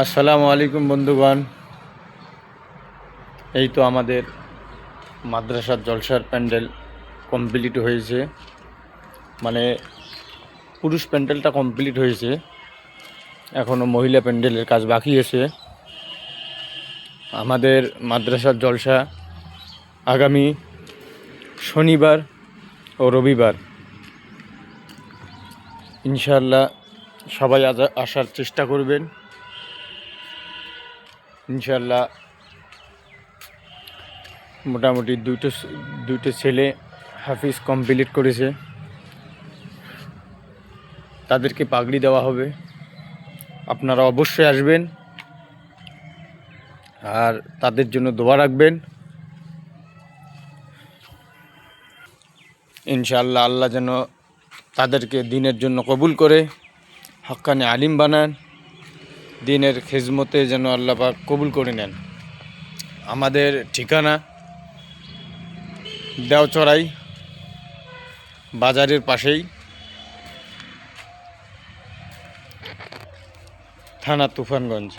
আসসালামু আলাইকুম বন্ধুগণ। এই তো আমাদের মাদ্রাসার জলসার প্যান্ডেল কমপ্লিট হয়েছে, মানে পুরুষ প্যান্ডেলটা কমপ্লিট হয়েছে, এখনও মহিলা প্যান্ডেলের কাজ বাকি আছে। আমাদের মাদ্রাসার জলসা আগামী শনিবার ও রবিবার। ইনশাআল্লাহ সবাই আসার চেষ্টা করবেন। ইনশাআল্লাহ মোটামুটি দুটো ছেলে হাফিজ কমপ্লিট করেছে, তাদেরকে পাগড়ি দেওয়া হবে। আপনারা অবশ্যই আসবেন আর তাদের জন্য দোয়া রাখবেন। ইনশাআল্লাহ আল্লাহ যেন তাদেরকে দিনের জন্য কবুল করে হক্কানি আলিম বানান, দিনের খেজমতে যেন আল্লাহ পাক কবুল করে নেন। আমাদের ঠিকানা দেওচড়াই বাজারের পাশেই, থানা তুফানগঞ্জ।